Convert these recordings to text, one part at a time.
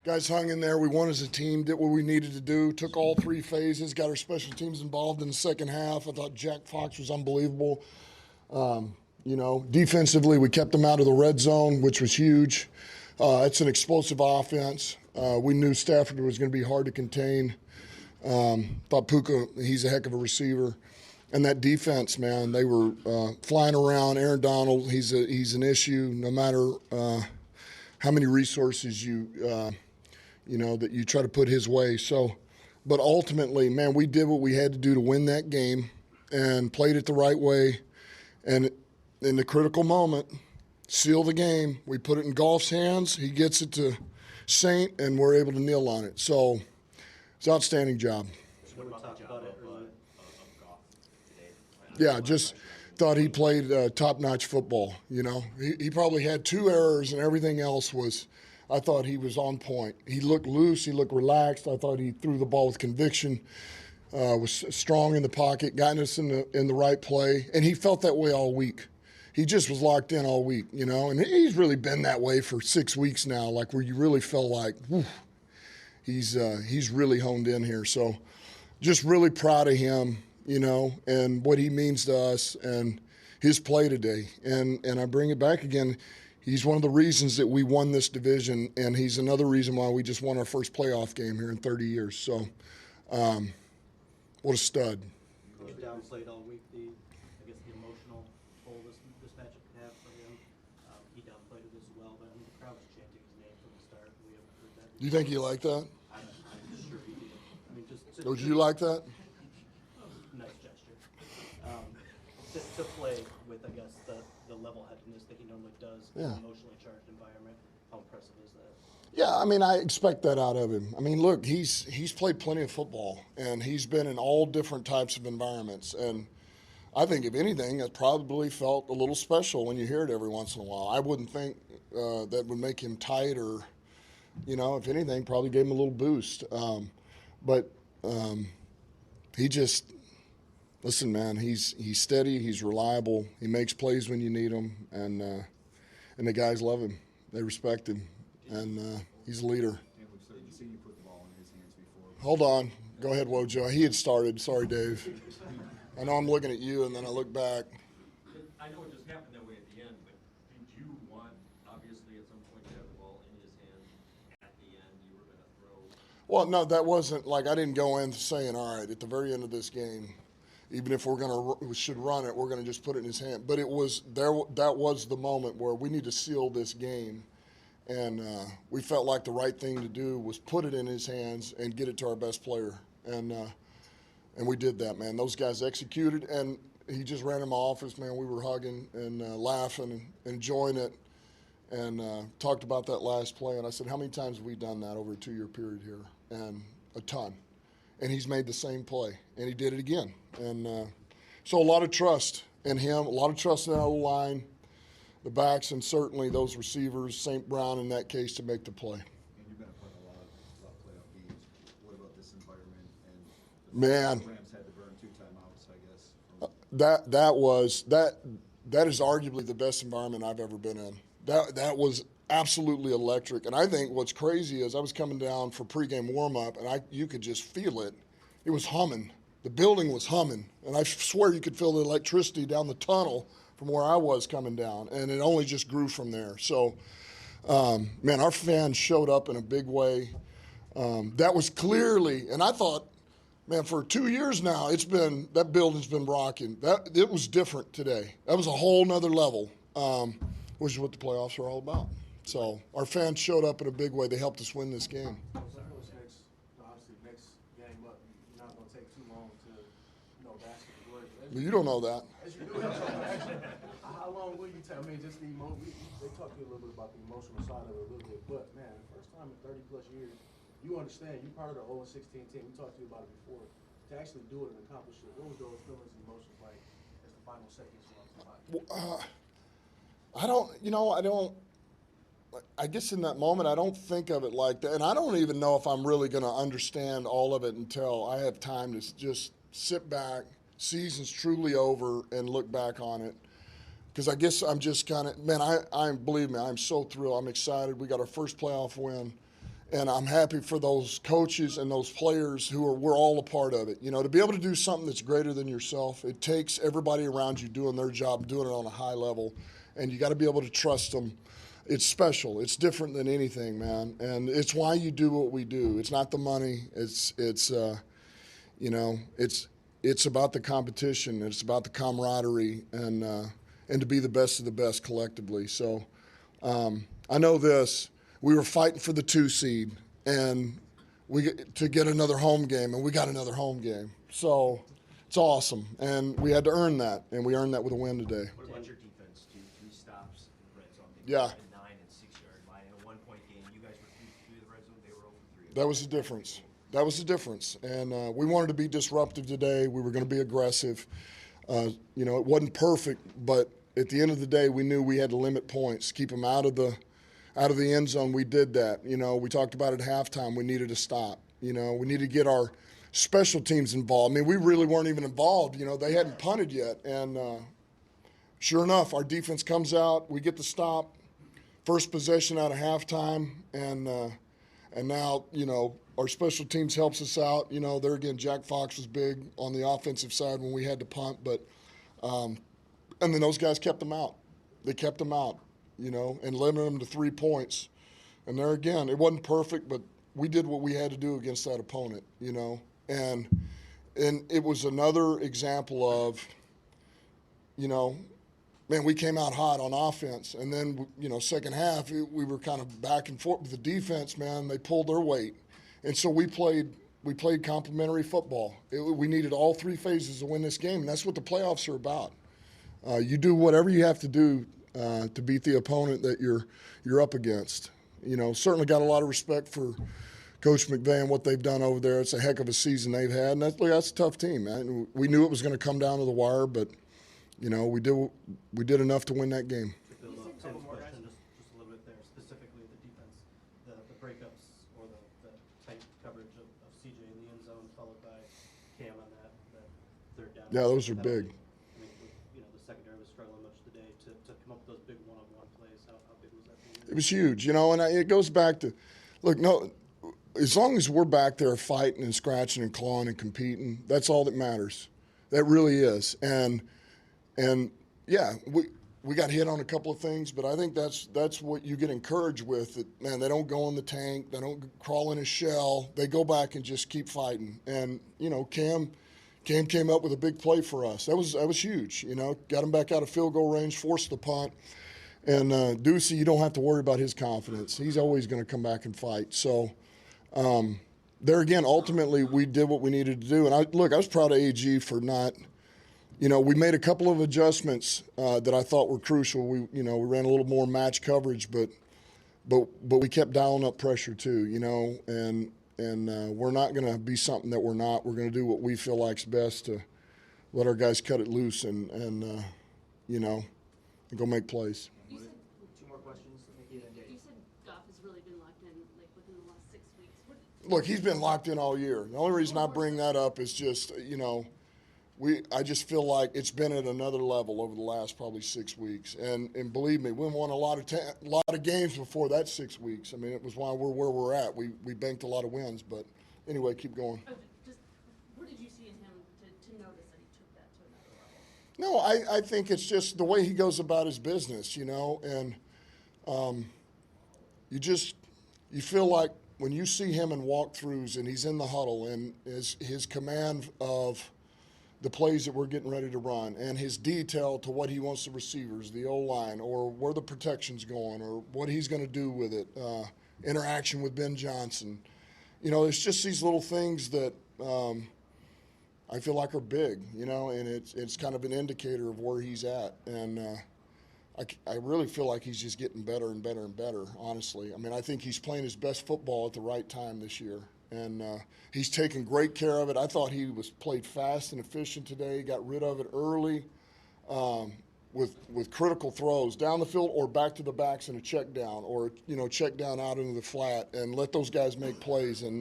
Guys hung in there. We won as a team, did what we needed to do, took all 3 phases, got our special teams involved in the second half. I thought Jack Fox was unbelievable. Defensively, we kept them out of the red zone, which was huge. It's an explosive offense. We knew Stafford was going to be hard to contain. Thought Puka, he's a heck of a receiver. And that defense, man, they were flying around. Aaron Donald, he's an issue no matter how many resources that you try to put his way. So, but ultimately, man, we did what we had to do to win that game and played it the right way. And in the critical moment, seal the game. We put it in Goff's hands. He gets it to Saint, and we're able to kneel on it. So it's an outstanding job. Yeah, just thought he played top-notch football, He probably had 2 errors, and everything else I thought he was on point. He looked loose. He looked relaxed. I thought he threw the ball with conviction, was strong in the pocket, got us in the right play, and he felt that way all week. He just was locked in all week, and he's really been that way for 6 weeks now, like where you really feel like, whew, he's really honed in here. So just really proud of him, and what he means to us and his play today. And I bring it back again. He's one of the reasons that we won this division, and he's another reason why we just won our first playoff game here in 30 years. So what a stud. You downplayed all week the emotional toll this matchup could have for him. He downplayed it as well, but the crowd was chanting his name from the start. We haven't heard that. Do you think he liked that? I'm sure he did. Would you like that? Nice gesture. To play with, the level-headedness that he normally does in an emotionally charged environment, how impressive is that? Yeah, I expect that out of him. Look, he's played plenty of football, and he's been in all different types of environments. And I think, if anything, it probably felt a little special when you hear it every once in a while. I wouldn't think that would make him tight or, if anything, probably gave him a little boost. But he just – listen, man, he's steady, he's reliable, he makes plays when you need him, and the guys love him. They respect him, and he's a leader. We've certainly seen you put the ball in his hands before. Hold on. Go ahead, Wojo. He had started. Sorry, Dave. I know I'm looking at you, and then I look back. I know it just happened that way at the end, but did you want, obviously, at some point to have the ball in his hands at the end you were going to throw? Well, no, that wasn't like I didn't go in saying, all right, at the very end of this game, even if we should run it, we're going to just put it in his hand. But it was there. That was the moment where we need to seal this game, and we felt like the right thing to do was put it in his hands and get it to our best player, and we did that, man. Those guys executed, and he just ran in my office, man. We were hugging and laughing and enjoying it, and talked about that last play. And I said, how many times have we done that over a 2-year period here? And a ton. And he's made the same play, and he did it again. And so a lot of trust in him, a lot of trust in that O-line, the backs, and certainly those receivers, St. Brown in that case, to make the play. And you've been a part of a lot of playoff games. What about this environment? And Man. The Rams had to burn 2 timeouts, I guess. That is arguably the best environment I've ever been in. That was absolutely electric. And I think what's crazy is I was coming down for pregame warm-up, and you could just feel it. It was humming. The building was humming. And I swear you could feel the electricity down the tunnel from where I was coming down. And it only just grew from there. So, man, our fans showed up in a big way. That was clearly – and I thought, man, for 2 years now, that building's been rocking. It was different today. That was a whole nother level, which is what the playoffs are all about. So our fans showed up in a big way. They helped us win this game. Next game up, you're not going to take too long to, basket the glory. But you don't know that. As you do. How long will you take? Just they talked to you a little bit about the emotional side of it a little bit. But, man, the first time in 30-plus years, you understand, you're part of the 0-16 team. We talked to you about it before. To actually do it and accomplish it, what was those feelings and emotions like as the final seconds went by? I guess in that moment, I don't think of it like that. And I don't even know if I'm really going to understand all of it until I have time to just sit back, season's truly over, and look back on it. Because I guess I'm just kind of, man, believe me, I'm so thrilled. I'm excited. We got our first playoff win. And I'm happy for those coaches and those players we're all a part of it. You know, to be able to do something that's greater than yourself, it takes everybody around you doing their job, doing it on a high level, and you got to be able to trust them. It's special. It's different than anything, man. And it's why you do what we do. It's not the money. It's about the competition. It's about the camaraderie and to be the best of the best collectively. So I know this. We were fighting for the 2 seed and to get another home game, and we got another home game. So it's awesome, and we had to earn that, and we earned that with a win today. What about your defense? 3 stops in the red zone. They Yeah. were at the 9 and 6-yard line in a 1-point game. You guys were 3 the red zone. They were over 3. That was the difference. That was the difference. And we wanted to be disruptive today. We were going to be aggressive. It wasn't perfect, but at the end of the day, we knew we had to limit points, keep them out of the end zone. We did that. We talked about at halftime. We needed to stop. We needed to get our special teams involved. I mean, we really weren't even involved. They hadn't punted yet. And sure enough, our defense comes out. We get the stop. First possession out of halftime. And now, our special teams helps us out. There again, Jack Fox was big on the offensive side when we had to punt. But and then those guys kept them out. They kept them out, and limited them to 3 points. And there again, it wasn't perfect, but we did what we had to do against that opponent, And it was another example of, man, we came out hot on offense. And then, second half, we were kind of back and forth with the defense, man. They pulled their weight. And so we played complementary football. We needed all 3 phases to win this game, and that's what the playoffs are about. You do whatever you have to do to beat the opponent that you're up against. Certainly got a lot of respect for Coach McVay and what they've done over there. It's a heck of a season they've had, and that's a tough team, man. We knew it was going to come down to the wire, but we did enough to win that game. To build up Tim's question just a little bit there, specifically the defense, the breakups or the tight coverage of CJ in the end zone, followed by Cam on that third down. Yeah, those are penalty. big. I mean, the secondary was struggling much today to come up with those big one-on-one plays. How big was that for you? It was huge, and it goes back to, as long as we're back there fighting and scratching and clawing and competing, that's all that matters. That really is. And yeah, we got hit on a couple of things, but I think that's what you get encouraged with. That, man, they don't go in the tank, they don't crawl in a shell. They go back and just keep fighting. And Cam came up with a big play for us. That was huge. Got him back out of field goal range, forced the punt. And Ducey, you don't have to worry about his confidence. He's always going to come back and fight. So there again, ultimately, we did what we needed to do. And I was proud of AG for not. We made a couple of adjustments that I thought were crucial. We ran a little more match coverage, but we kept dialing up pressure too. And we're not going to be something that we're not. We're going to do what we feel like's best to let our guys cut it loose and go make plays. Two more questions. Nikki and then Dave. You said Goff has really been locked in, within the last 6 weeks. Look, he's been locked in all year. The only reason I bring that up is just, I just feel like it's been at another level over the last probably 6 weeks. And believe me, we won a lot of games before that 6 weeks. I mean, it was why we're where we're at. We banked a lot of wins. But anyway, keep going. Just what did you see in him to notice that he took that to another level? No, I think it's just the way he goes about his business, and you feel like when you see him in walkthroughs and he's in the huddle and his command of the plays that we're getting ready to run and his detail to what he wants the receivers, the O-line, or where the protection's going or what he's going to do with it, interaction with Ben Johnson. It's just these little things that I feel like are big, and it's kind of an indicator of where he's at. And I really feel like he's just getting better and better and better, honestly. I mean, I think he's playing his best football at the right time this year. And he's taken great care of it. I thought he played fast and efficient today, got rid of it early with critical throws down the field or back to the backs in a check down or, check down out into the flat and let those guys make plays. And,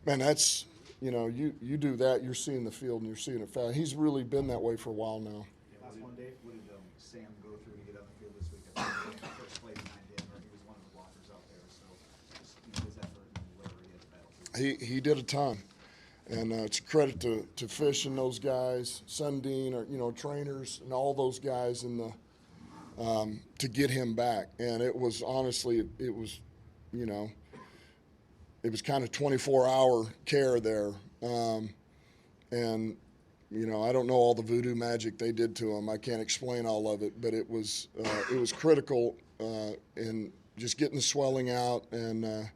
man, that's – you do that, you're seeing the field and you're seeing it fast. He's really been that way for a while now. Last one, Dave. What did Sam go through to get on the field this week? First play behind him, or he was one of the blockers out there. So just He did a ton. And it's a credit to Fish and those guys, Sundin, or, you know, trainers and all those guys in the to get him back. And it was honestly, it was, you know, it was kind of 24-hour care there. And, you know, I don't know all the voodoo magic they did to him. I can't explain all of it, but it was critical in just getting the swelling out and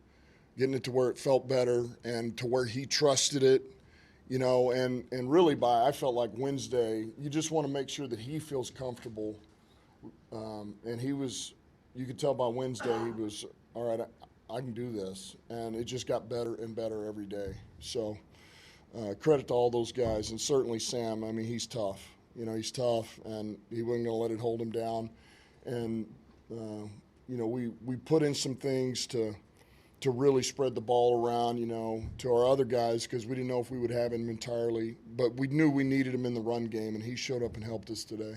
getting it to where it felt better and to where he trusted it, you know, and really I felt like Wednesday, you just want to make sure that he feels comfortable. And you could tell by Wednesday he was, all right, I can do this. And it just got better and better every day. So credit to all those guys, and certainly Sam. I mean, he's tough. You know, he's tough, and he wasn't going to let it hold him down. And, you know, we put in some things to really spread the ball around, you know, to our other guys, because we didn't know if we would have him entirely. But we knew we needed him in the run game, and he showed up and helped us today.